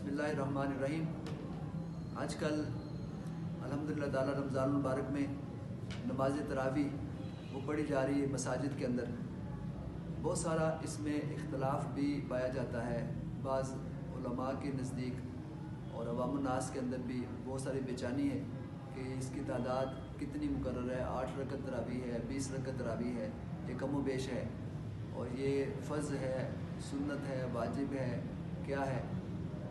बिस्मिल्लाहिर्रहमानिर्रहीम। आज कल अल्हम्दुलिल्लाह ताला रमज़ान मुबारक में नमाज तरावी वो पढ़ी जा रही है मसाजिद के अंदर। बहुत सारा इसमें इख्तलाफ भी पाया जाता है। बाज़ उलमा के नज़दीक और अवामुन्नास के अंदर भी बहुत सारी बेचैनी है कि इसकी तादाद कितनी मुकर्रर है। 8 रकत तरावी है, 20 रकत तरावी है, ये कम व बेश है, और ये फ़र्ज़ है, सुन्नत है, वाजिब है, क्या है।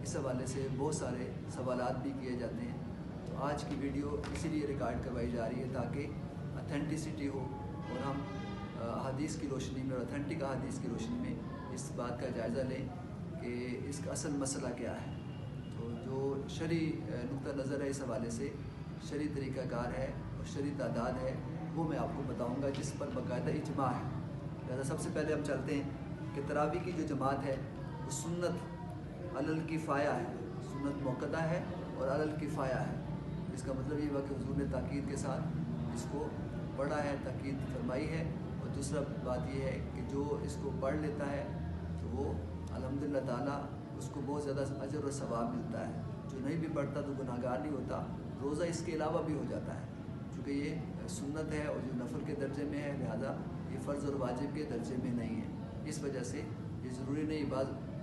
इस हवाले से बहुत सारे सवालात भी किए जाते हैं। तो आज की वीडियो इसीलिए रिकॉर्ड करवाई जा रही है ताकि अथेंटिसिटी हो और हम हदीस की रोशनी में और अथेंटिक हदीस की रोशनी में इस बात का जायज़ा लें कि इसका असल मसला क्या है। तो जो शरई नुक्ता नज़र है इस हवाले से, शरई तरीक़ाकार है और शरई तादाद है, वो मैं आपको बताऊँगा जिस पर बाकायदा इजमा है। लिहाजा सबसे पहले हम चलते हैं कि तरावी की जो जमात है वो सुन्नत अलल किफ़ाया है, सुन्नत मुअक्कदा है और अलल किफ़ाया है। इसका मतलब ये हुआ कि हुज़ूर ने ताकीद के साथ इसको पढ़ा है, ताकीद फरमाई है। और दूसरा बात यह है कि जो इसको पढ़ लेता है तो वो अल्हम्दुलिल्लाह ताला उसको बहुत ज़्यादा अजर और सवाब मिलता है। जो नहीं भी पढ़ता तो गुनाहगार नहीं होता, रोज़ा इसके अलावा भी हो जाता है। चूँकि ये सुन्नत है और जो नफल के दर्जे में है, लिहाजा ये फ़र्ज़ और वाजिब के दर्जे में नहीं है। इस वजह से ये ज़रूरी नहीं।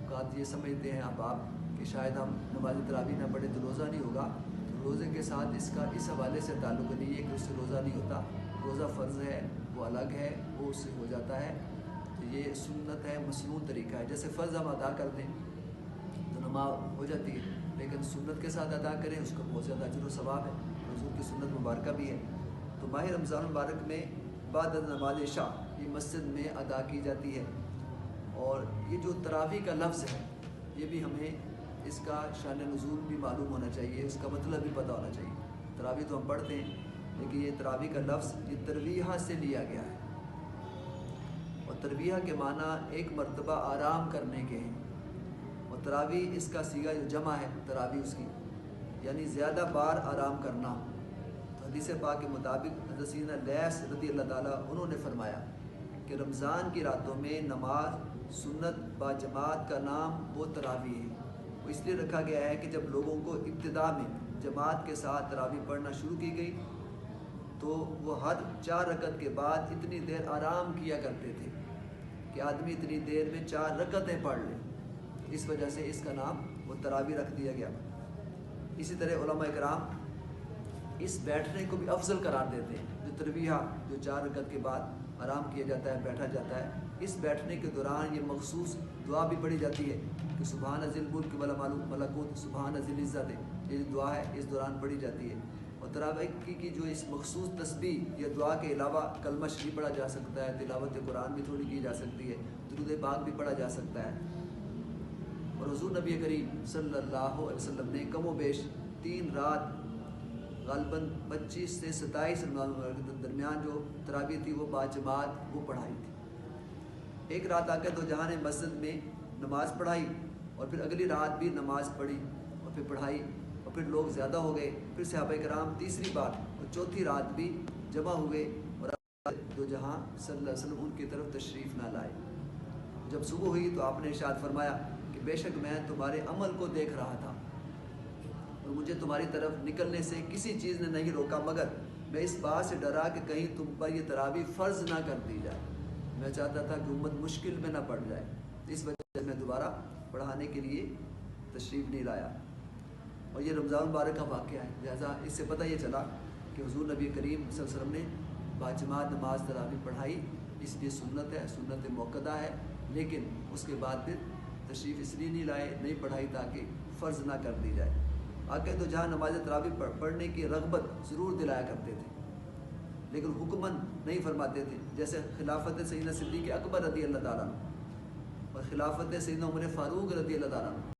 बात ये समझते हैं आप कि शायद हम नमाज तरावी ना पढ़े तो रोज़ा नहीं होगा। तो रोज़े के साथ इसका इस हवाले से ताल्लुक़ नहीं है कि उससे रोज़ा नहीं होता। रोज़ा फ़र्ज़ है, वो अलग है, वो उससे हो जाता है। तो ये सुन्नत है, मसनून तरीका है। जैसे फ़र्ज़ हम अदा कर दें तो नमाज हो जाती है, लेकिन सुन्नत के साथ अदा करें उसका बहुत ज़्यादा अजर व सवाब है। हुज़ूर की सुन्नत मुबारक भी है। तो माह रमज़ान मुबारक में बाद नमाज इशा ये मस्जिद में अदा की जाती है। और ये जो तरावी का लफ्ज़ है ये भी हमें इसका शान नुज़ूल भी मालूम होना चाहिए, इसका मतलब भी पता होना चाहिए। तरावी तो हम पढ़ते हैं, लेकिन ये तरावी का लफ्ज़ ये तरवीहा से लिया गया है। और तरवीहा के माना एक मरतबा आराम करने के हैं। और तरावी इसका सीगा जो जमा है तरावी उसकी, यानी ज़्यादा बार आराम करना। तो हदीस पाक के मुताबिक हज़रत सैयदना लैस रज़ी अल्लाह ताला उन्होंने फरमाया कि रमज़ान की रातों में नमाज सुन्नत बाजमात का नाम वो तरावी है। वो इसलिए रखा गया है कि जब लोगों को इब्तिदा में जमात के साथ तरावी पढ़ना शुरू की गई तो वो हर 4 रकत के बाद इतनी देर आराम किया करते थे कि आदमी इतनी देर में 4 रकतें पढ़ ले। इस वजह से इसका नाम वो तरावी रख दिया गया। इसी तरह उलमा इकराम इस बैठने को भी अफजल करार देते हैं। जो तरवीहा जो 4 रकत के बाद आराम किया जाता है, बैठा जाता है, इस बैठने के दौरान ये मखसूस दुआ भी पढ़ी जाती है कि सुबहान ज़िल मुल्क वल मलकूत सुबहान ज़िल इज़्ज़त। ये जो दुआ है इस दौरान पढ़ी जाती है। और तरावी की जो इस मखसूस तस्बीह या दुआ के अलावा कलमा शरीफ पढ़ा जा सकता है, तिलावत कुरान भी थोड़ी की जा सकती है, दुरूद पाक भी पढ़ा जा सकता है। और हुज़ूर नबी करीम सल्लल्लाहु अलैहि वसल्लम ने कम व बेश 3 रात ग़ालिबन 25 से 27 रमज़ान के दरमियान जो तरावी थी वो बाजमात वो पढ़ाई थी। एक रात आकर दो जहाँ ने मस्जिद में नमाज़ पढ़ाई और फिर अगली रात भी नमाज़ पढ़ी और फिर पढ़ाई और फिर लोग ज़्यादा हो गए। फिर सहाबा कराम तीसरी बार और चौथी रात भी जमा हुए और दो जहाँ सल्लल्लाहु अलैहि वसल्लम उनकी तरफ तशरीफ़ ना लाए। जब सुबह हुई तो आपने इरशाद फरमाया कि बेशक मैं तुम्हारे अमल को देख रहा था और मुझे तुम्हारी तरफ निकलने से किसी चीज़ ने नहीं रोका, मगर मैं इस बात से डरा कि कहीं तुम पर यह तरावी फ़र्ज़ ना कर दी जाए। मैं चाहता था कि उम्मत मुश्किल में ना पड़ जाए, इस वजह से मैं दोबारा पढ़ाने के लिए तशरीफ़ नहीं लाया। और ये रमज़ान मुबारक का वाक़या है। लिहाजा इससे पता ये चला कि हुज़ूर नबी करीम सल्लल्लाहु अलैहि वसल्लम ने बाजमात नमाज तरावी पढ़ाई, इसलिए सुन्नत है, सुन्नत मुअक्कदा है। लेकिन उसके बाद फिर तशरीफ़ इसलिए नहीं लाए, नहीं पढ़ाई ताकि फ़र्ज़ ना कर दी जाए। आगे तो जहाँ नमाज तरावी पढ़ने की रग़बत ज़रूर दिलाया करते थे, लेकिन हुक्मन नहीं फरमाते थे। जैसे खिलाफत सैयदना सिद्दीक़ अकबर रज़ी अल्लाह ताला और खिलाफत सैयदना उमर फ़ारूक रज़ी अल्लाह ताला